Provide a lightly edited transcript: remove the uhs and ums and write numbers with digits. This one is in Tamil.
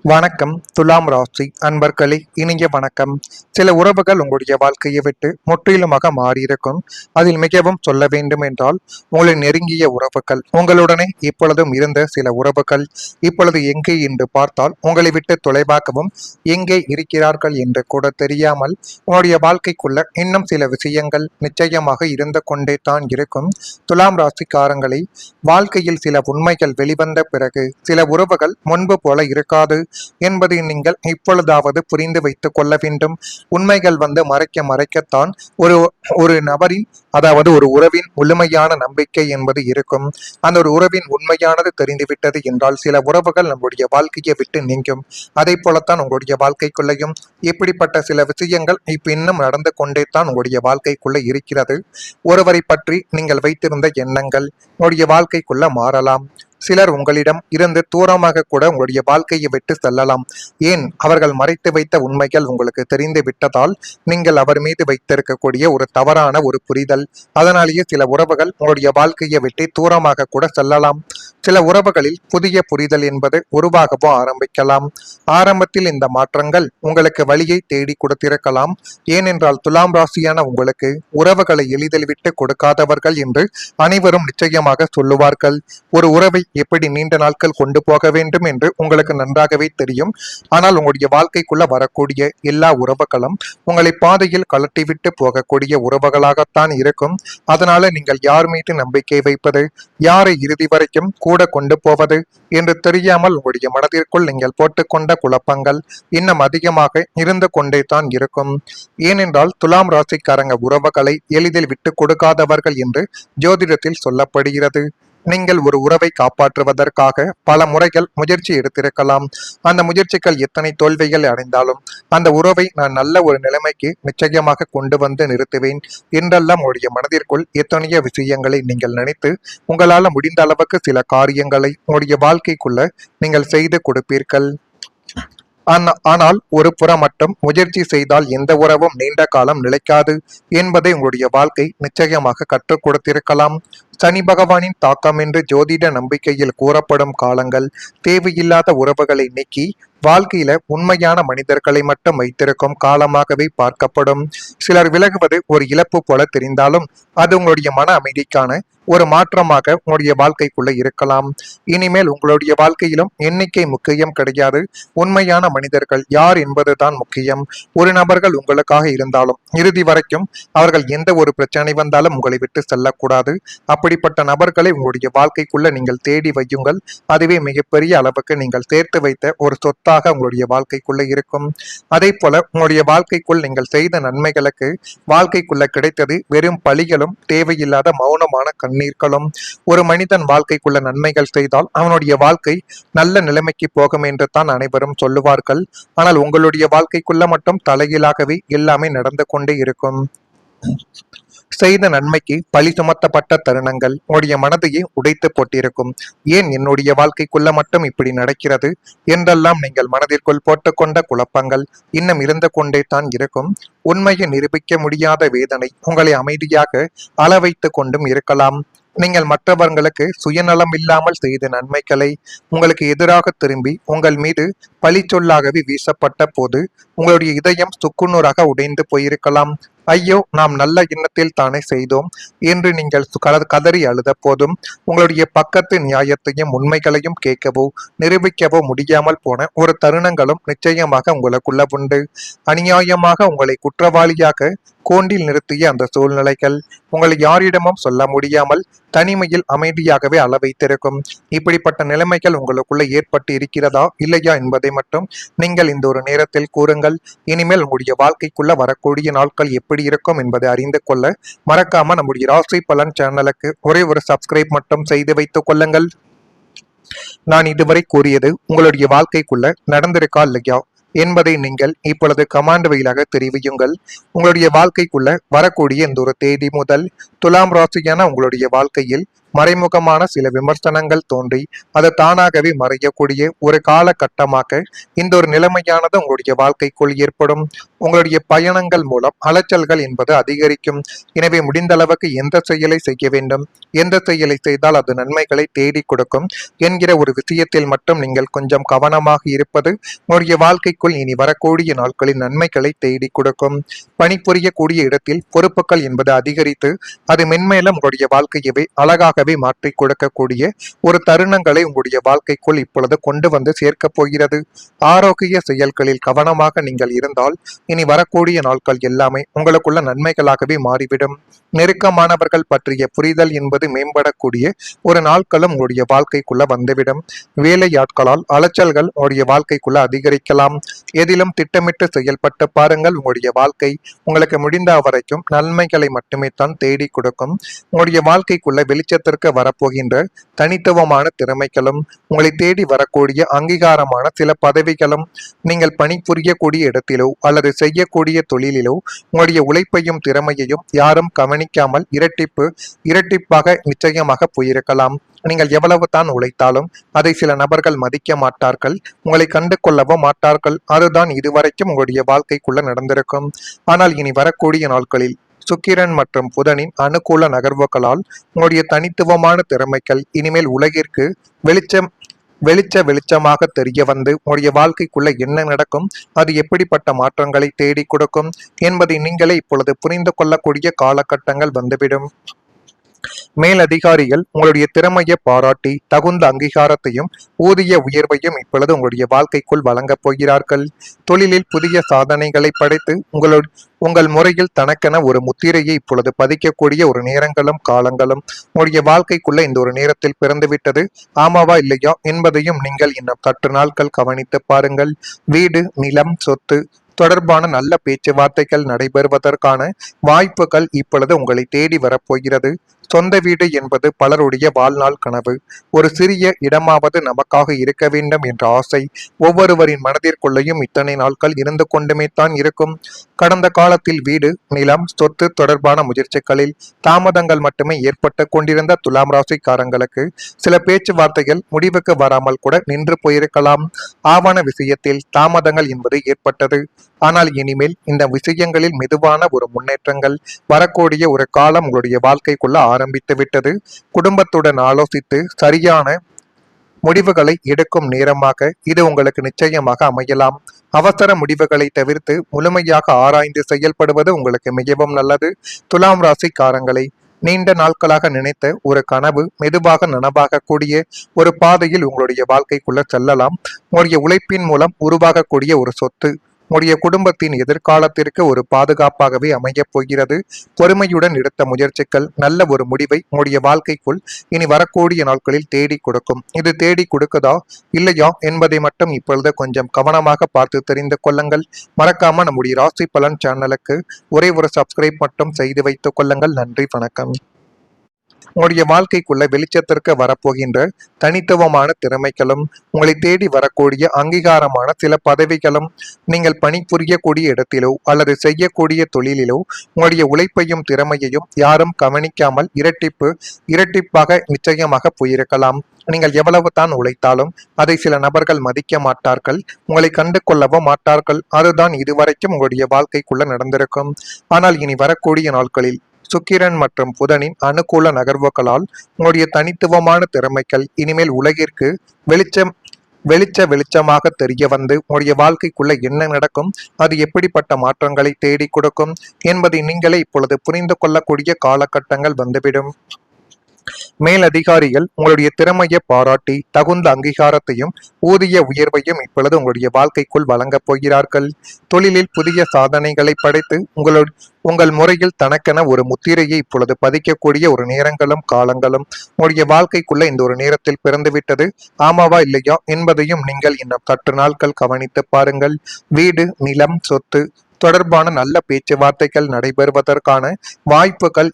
வணக்கம். துலாம் ராசி அன்பர்களே, இனிய வணக்கம். சில உறவுகள் உங்களுடைய வாழ்க்கையை விட்டு முற்றிலுமாக மாறியிருக்கும். அதில் மிகவும் சொல்ல வேண்டும் என்றால் உங்களின் நெருங்கிய உறவுகள், உங்களுடனே இப்பொழுதும் இருந்த சில உறவுகள் இப்பொழுது எங்கே என்று பார்த்தால் உங்களை விட்டு தொலைவாகவும் எங்கே இருக்கிறார்கள் என்று கூட தெரியாமல் உங்களுடைய வாழ்க்கைக்குள்ள இன்னும் சில விஷயங்கள் நிச்சயமாக இருந்து கொண்டே தான் இருக்கும். துலாம் ராசிக்காரங்களை, வாழ்க்கையில் சில உண்மைகள் வெளிவந்த பிறகு சில உறவுகள் முன்பு போல இருக்காது என்பதை நீங்கள் இப்பொழுதாவது புரிந்து வைத்துக் கொள்ள வேண்டும். உண்மைகள் மறைக்க மறைக்கத்தான் ஒரு ஒரு நபரின், அதாவது ஒரு உறவின் முழுமையான நம்பிக்கை என்பது இருக்கும். அந்த ஒரு உறவின் உண்மையானது தெரிந்துவிட்டது என்றால் சில உறவுகள் நம்முடைய வாழ்க்கையை விட்டு நீங்கும். அதை போலத்தான் உங்களுடைய வாழ்க்கைக்குள்ளையும் இப்படிப்பட்ட சில விஷயங்கள் இப்ப இன்னும் நடந்து கொண்டே தான் உங்களுடைய வாழ்க்கைக்குள்ள இருக்கிறது. ஒருவரை பற்றி நீங்கள் வைத்திருந்த எண்ணங்கள் உங்களுடைய வாழ்க்கைக்குள்ள மாறலாம். சிலர் உங்களிடம் இருந்து தூரமாக கூட உங்களுடைய வாழ்க்கையை விட்டு செல்லலாம். ஏன், அவர்கள் மறைத்து வைத்த உண்மைகள் உங்களுக்கு தெரிந்து விட்டதால் நீங்கள் அவர் மீது வைத்திருக்கக்கூடிய ஒரு தவறான ஒரு புரிதல், அதனாலேயே சில உறவுகள் உங்களுடைய வாழ்க்கையை விட்டு தூரமாக கூட செல்லலாம். சில உறவுகளில் புதிய புரிதல் என்பது உருவாகவோ ஆரம்பிக்கலாம். ஆரம்பத்தில் இந்த மாற்றங்கள் உங்களுக்கு வழியை தேடி கொடுத்திருக்கலாம். ஏனென்றால் துலாம் ராசியான உங்களுக்கு உறவுகளை எளிதில் விட்டு கொடுக்காதவர்கள் என்று அனைவரும் நிச்சயமாக சொல்லுவார்கள். ஒரு உறவை எப்படி நீண்ட நாட்கள் கொண்டு போக வேண்டும் என்று உங்களுக்கு நன்றாகவே தெரியும். ஆனால் உங்களுடைய வாழ்க்கைக்குள்ள வரக்கூடிய எல்லா உறவுகளும் உங்களை பாதையில் கலட்டிவிட்டு போகக்கூடிய உறவுகளாகத்தான் இருக்கும். அதனால நீங்கள் யார் மீது நம்பிக்கை வைப்பது, யாரை இறுதி வரைக்கும் கூட கொண்டு போவது என்று தெரியாமல் உங்களுடைய மனதிற்குள் நீங்கள் போட்டுக்கொண்ட குழப்பங்கள் இன்னும் அதிகமாக இருந்து கொண்டே தான் இருக்கும். ஏனென்றால் துலாம் ராசிக்காரங்க உறவுகளை எளிதில் விட்டு கொடுக்காதவர்கள் என்று ஜோதிடத்தில் சொல்லப்படுகிறது. நீங்கள் ஒரு உறவை காப்பாற்றுவதற்காக பல முறைகள் முயற்சி எடுத்திருக்கலாம். அந்த முயற்சிகள் எத்தனை தோல்விகள் அடைந்தாலும் அந்த உறவை நான் நல்ல ஒரு நிலைமைக்கு நிச்சயமாக கொண்டு வந்து நிறுத்துவேன் என்றெல்லாம் உங்களுடைய மனதிற்குள் எத்தனையோ விஷயங்களை நீங்கள் நினைத்து உங்களால் முடிந்த அளவுக்கு சில காரியங்களை உங்களுடைய வாழ்க்கைக்குள்ள நீங்கள் செய்து கொடுப்பீர்கள். ஆனால் ஒரு புறம் மட்டும் முயற்சி செய்தால் எந்த உறவும் நீண்ட காலம் நிலைக்காது என்பதை உங்களுடைய வாழ்க்கை நிச்சயமாக கற்றுக் கொடுத்திருக்கலாம். சனி பகவானின் தாக்கம் என்று ஜோதிட நம்பிக்கையில் கூறப்படும் காலங்கள் தேவையில்லாத உறவுகளை நீக்கி வாழ்க்கையில உண்மையான மனிதர்களை மட்டும் வைத்திருக்கும் காலமாகவே பார்க்கப்படும். சிலர் விலகுவது ஒரு இழப்பு போல தெரிந்தாலும் அது உங்களுடைய மன அமைதிக்கான ஒரு மாற்றமாக உங்களுடைய வாழ்க்கைக்குள்ள இருக்கலாம். இனிமேல் உங்களுடைய வாழ்க்கையிலும் எண்ணிக்கை முக்கியம் கிடையாது, உண்மையான மனிதர்கள் யார் என்பதுதான் முக்கியம். ஒரு நபர்கள் உங்களுக்காக இருந்தாலும் இறுதி வரைக்கும் அவர்கள் எந்த ஒரு பிரச்சனை வந்தாலும் உங்களை விட்டு செல்லக்கூடாது. அப்படிப்பட்ட நபர்களை உங்களுடைய வாழ்க்கைக்குள்ள நீங்கள் தேடி வையுங்கள். அதுவே மிகப்பெரிய அளவுக்கு நீங்கள் சேர்த்து வைத்த ஒரு சொத்தாக உங்களுடைய வாழ்க்கைக்குள்ள இருக்கும். அதே போல உங்களுடைய வாழ்க்கைக்குள் நீங்கள் செய்த நன்மைகளுக்கு வாழ்க்கைக்குள்ள கிடைத்தது வெறும் பழிகளும் தேவையில்லாத மௌனமான கண்ணீர்களும். ஒரு மனிதன் வாழ்க்கைக்குள்ள நன்மைகள் செய்தால் அவனுடைய வாழ்க்கை நல்ல நிலைமைக்கு போகும் என்று தான் அனைவரும் சொல்லுவார்கள். ஆனால் உங்களுடைய வாழ்க்கைக்குள்ள மட்டும் தலைகீழாகவே எல்லாமே நடந்து கொண்டே இருக்கும். செய்த நன்மைக்கு பழி சுமத்தப்பட்ட தருணங்கள் உங்களுடைய மனதையே உடைத்து போட்டிருக்கும். ஏன் என்னுடைய வாழ்க்கைக்குள்ள மட்டும் இப்படி நடக்கிறது என்றெல்லாம் நீங்கள் மனதிற்குள் போட்டுக்கொண்ட குழப்பங்கள் இன்னும் இருந்து கொண்டே தான் இருக்கும். உண்மையை நிரூபிக்க முடியாத வேதனை உங்களை அமைதியாக அள வைத்து கொண்டும் இருக்கலாம். நீங்கள் மற்றவர்களுக்கு சுயநலம் இல்லாமல் செய்த நன்மைகளை உங்களுக்கு எதிராக திரும்பி உங்கள் மீது பழி சொல்லாகவே வீசப்பட்ட போது உங்களுடைய இதயம் சுக்குநூறாக உடைந்து போயிருக்கலாம். ஐயோ, நாம் நல்ல எண்ணத்தில் தானே செய்தோம் என்று நீங்கள் கதறி அழுத போதும் உங்களுடைய பக்கத்து நியாயத்தையும் உண்மைகளையும் கேட்கவோ நிரூபிக்கவோ முடியாமல் போன ஒரு தருணங்களும் நிச்சயமாக உங்களுக்குள்ள உண்டு. அநியாயமாக உங்களை குற்றவாளியாக கோண்டில் நிறுத்திய அந்த சூழ்நிலைகள் உங்களை யாரிடமும் சொல்ல முடியாமல் தனிமையில் அமைதியாகவே அள வைத்திருக்கும். இப்படிப்பட்ட நிலைமைகள் உங்களுக்குள்ள ஏற்பட்டு இருக்கிறதா இல்லையா என்பதை மட்டும் நீங்கள் இந்த ஒரு நேரத்தில் கூறுங்கள். இனிமேல் உங்களுடைய வாழ்க்கைக்குள்ள வரக்கூடிய நாட்கள் எப்படி இருக்கும் என்பதை அறிந்து கொள்ள மறக்காம நம்முடைய ராசி பலன் சேனலுக்கு ஒரே ஒரு சப்ஸ்கிரைப் மட்டும் செய்து வைத்துக் கொள்ளுங்கள். நான் இதுவரை கூறியது உங்களுடைய வாழ்க்கைக்குள்ள நடந்திருக்கா இல்லையா என்பதை நீங்கள் இப்பொழுது கமாண்ட் வழியாக தெரிவியுங்கள். உங்களுடைய வாழ்க்கைக்குள்ள வரக்கூடிய இந்த ஒரு தேதி முதல் துலாம் ராசியான உங்களுடைய வாழ்க்கையில் மறைமுகமான சில விமர்சனங்கள் தோன்றி அது தானாகவே மறையக்கூடிய ஒரு காலகட்டமாக இந்த ஒரு நிலைமையானது உங்களுடைய வாழ்க்கைக்குள் ஏற்படும். உங்களுடைய பயணங்கள் மூலம் அலைச்சல்கள் என்பது அதிகரிக்கும். எனவே முடிந்த அளவுக்கு எந்த செயலை செய்ய வேண்டும், எந்த செயலை செய்தால் அது நன்மைகளை தேடி கொடுக்கும் என்கிற ஒரு விஷயத்தில் மட்டும் நீங்கள் கொஞ்சம் கவனமாக இருப்பது உங்களுடைய வாழ்க்கைக்குள் இனி வரக்கூடிய நாட்களில் நன்மைகளை தேடி கொடுக்கும். பணிபுரியக்கூடிய இடத்தில் பொறுப்புகள் என்பது அதிகரித்து அது மென்மேலும் உங்களுடைய வாழ்க்கையவே அழகாகவே மாற்றி கொடுக்கக்கூடிய ஒரு தருணங்களை உங்களுடைய வாழ்க்கைக்குள் இப்பொழுது கொண்டு வந்து சேர்க்கப் போகிறது. ஆரோக்கிய செயல்களில் கவனமாக நீங்கள் இருந்தால் இனி வரக்கூடிய நாட்கள் எல்லாமே உங்களுக்குள்ள நன்மைகளாகவே மாறிவிடும். நெருக்கமானவர்கள் பற்றிய புரிதல் என்பது மேம்படக்கூடிய ஒரு நாட்களும் உங்களுடைய வாழ்க்கைக்குள்ள வந்துவிடும். வேலையாட்களால் அலைச்சல்கள் உங்களுடைய வாழ்க்கைக்குள்ள அதிகரிக்கலாம். எதிலும் திட்டமிட்டு செயல்பட்டு பாருங்கள். உங்களுடைய வாழ்க்கை உங்களுக்கு முடிந்த வரைக்கும் நன்மைகளை மட்டுமே தான் தேடி கொடுக்கும். உங்களுடைய வாழ்க்கைக்குள்ள வெளிச்சத்திற்கு வரப்போகின்ற தனித்துவமான திறமைகளும் உங்களை தேடி வரக்கூடிய அங்கீகாரமான சில பதவிகளும் நீங்கள் பணிபுரியக்கூடிய இடத்திலோ அல்லது செய்யக்கூடிய தொழிலிலோ உங்களுடைய உழைப்பையும் திறமையையும் யாரும் கவனிக்காமல் இரட்டிப்பாக நிச்சயமாக போயிருக்கலாம். நீங்கள் எவ்வளவு தான் உழைத்தாலும் அதை சில நபர்கள் மதிக்க மாட்டார்கள், உங்களை கண்டு கொள்ளவும் மாட்டார்கள். அதுதான் இதுவரைக்கும் உங்களுடைய வாழ்க்கைக்குள்ள நடந்திருக்கும். ஆனால் இனி வரக்கூடிய நாட்களில் சுக்கிரன் மற்றும் புதனின் அனுகூல நகர்வுகளால் உங்களுடைய தனித்துவமான திறமைகள் இனிமேல் உலகிற்கு வெளிச்சமாக தெரிய வந்து உங்களுடைய வாழ்க்கைக்குள்ள என்ன நடக்கும், அது எப்படிப்பட்ட மாற்றங்களை தேடி கொடுக்கும் என்பதை நீங்களே இப்பொழுது புரிந்து கொள்ளக்கூடிய காலகட்டங்கள் வந்துவிடும். மேலதிகாரிகள் உங்களுடைய திறமையை பாராட்டி தகுந்த அங்கீகாரத்தையும் ஊதிய உயர்வையும் இப்பொழுது உங்களுடைய வாழ்க்கைக்குள் வழங்கப் போகிறார்கள். தொழிலில் புதிய சாதனைகளை படைத்து உங்கள் முறையில் தனக்கென ஒரு முத்திரையை இப்பொழுது பதிக்கக்கூடிய ஒரு நேரங்களும் காலங்களும் உங்களுடைய வாழ்க்கைக்குள்ள இந்த ஒரு நேரத்தில் பிறந்துவிட்டது. ஆமாவா இல்லையா என்பதையும் நீங்கள் இன்னும் சற்று நாட்கள் கவனித்து பாருங்கள். வீடு, நிலம், சொத்து தொடர்பான நல்ல பேச்சுவார்த்தைகள் நடைபெறுவதற்கான வாய்ப்புகள் இப்பொழுது உங்களை தேடி வரப்போகிறது. சொந்த வீடு என்பது பலருடைய வாழ்நாள் கனவு. ஒரு சிறிய இடமாவது நமக்காக இருக்க வேண்டும் என்ற ஆசை ஒவ்வொருவரின் மனதிற்குள்ளேயும் இத்தனை நாட்கள் இருந்து கொண்டுமே தான் இருக்கும். கடந்த காலத்தில் வீடு, நிலம், சொத்து தொடர்பான முயற்சிகளில் தாமதங்கள் மட்டுமே ஏற்பட்டு கொண்டிருந்த துலாம் ராசிக்காரங்களுக்கு சில பேச்சுவார்த்தைகள் முடிவுக்கு வராமல் கூட நின்று போயிருக்கலாம். ஆவண விஷயத்தில் தாமதங்கள் என்பது ஏற்பட்டது. ஆனால் இனிமேல் இந்த விஷயங்களில் மெதுவான ஒரு முன்னேற்றங்கள் வரக்கூடிய ஒரு காலம் உங்களுடைய வாழ்க்கைக்குள்ள ஆரம்பித்து விட்டது. குடும்பத்துடன் ஆலோசித்து சரியான முடிவுகளை எடுக்கும் நேரமாக இது உங்களுக்கு நிச்சயமாக அமையலாம். அவசர முடிவுகளை தவிர்த்து முழுமையாக ஆராய்ந்து செயல்படுவது உங்களுக்கு மிகவும் நல்லது. துலாம் ராசிக்காரங்களை நீண்ட நாட்களாக நினைத்த ஒரு கனவு மெதுவாக நனவாகக்கூடிய ஒரு பாதையில் உங்களுடைய வாழ்க்கைக்குள்ள செல்லலாம். உங்களுடைய உழைப்பின் மூலம் உருவாகக்கூடிய ஒரு சொத்து உங்களுடைய குடும்பத்தின் எதிர்காலத்திற்கு ஒரு பாதுகாப்பாகவே அமையப் போகிறது. பொறுமையுடன் எடுத்த முயற்சிகள் நல்ல ஒரு முடிவை உங்களுடைய வாழ்க்கைக்குள் இனி வரக்கூடிய நாட்களில் தேடி கொடுக்கும். இது தேடி கொடுக்குதா இல்லையா என்பதை மட்டும் இப்பொழுது கொஞ்சம் கவனமாக பார்த்து தெரிந்து கொள்ளுங்கள். மறக்காம நம்முடைய ராசி பலன் சேனலுக்கு ஒரே ஒரு சப்ஸ்கிரைப் மட்டும் செய்து வைத்துக் கொள்ளுங்கள். நன்றி, வணக்கம். உங்களுடைய வாழ்க்கைக்குள்ள வெளிச்சத்திற்கு வரப்போகின்ற தனித்துவமான திறமைகளும் உங்களை தேடி வரக்கூடிய அங்கீகாரமான சில பதவிகளும் நீங்கள் பணிபுரியக்கூடிய இடத்திலோ அல்லது செய்யக்கூடிய தொழிலிலோ உங்களுடைய உழைப்பையும் திறமையையும் யாரும் கவனிக்காமல் இரட்டிப்பாக நிச்சயமாக போயிருக்கலாம். நீங்கள் எவ்வளவு தான் உழைத்தாலும் அதை சில நபர்கள் மதிக்க மாட்டார்கள், உங்களை கண்டு கொள்ளவும் மாட்டார்கள். அதுதான் இதுவரைக்கும் உங்களுடைய வாழ்க்கைக்குள்ள நடந்திருக்கும். ஆனால் இனி வரக்கூடிய நாட்களில் சுக்கிரன் மற்றும் புதனின் அனுகூல நகர்வுகளால் உங்களுடைய தனித்துவமான திறமைகள் இனிமேல் உலகிற்கு வெளிச்சமாக தெரிய வந்து உங்களுடைய வாழ்க்கைக்குள்ள என்ன நடக்கும், அது எப்படிப்பட்ட மாற்றங்களை தேடி கொடுக்கும் என்பதை நீங்களே இப்பொழுது புரிந்து கொள்ளக்கூடிய காலகட்டங்கள் வந்துவிடும். மேலதிகாரிகள் உங்களுடைய திறமையை பாராட்டி தகுந்த அங்கீகாரத்தையும் ஊதிய உயர்வையும் இப்பொழுது உங்களுடைய வாழ்க்கைக்குள் வழங்கப் போகிறார்கள். தொழிலில் புதிய சாதனைகளை படைத்து உங்கள் முறையில் தனக்கென ஒரு முத்திரையை இப்பொழுது பதிக்கக்கூடிய ஒரு நேரங்களும் காலங்களும் உங்களுடைய வாழ்க்கைக்குள்ள இந்த ஒரு நேரத்தில் பிறந்துவிட்டது. ஆமாவா இல்லையா என்பதையும் நீங்கள் இன்னும் சற்று நாட்கள் கவனித்து பாருங்கள். வீடு, நிலம், சொத்து தொடர்பான நல்ல பேச்சுவார்த்தைகள் நடைபெறுவதற்கான வாய்ப்புகள்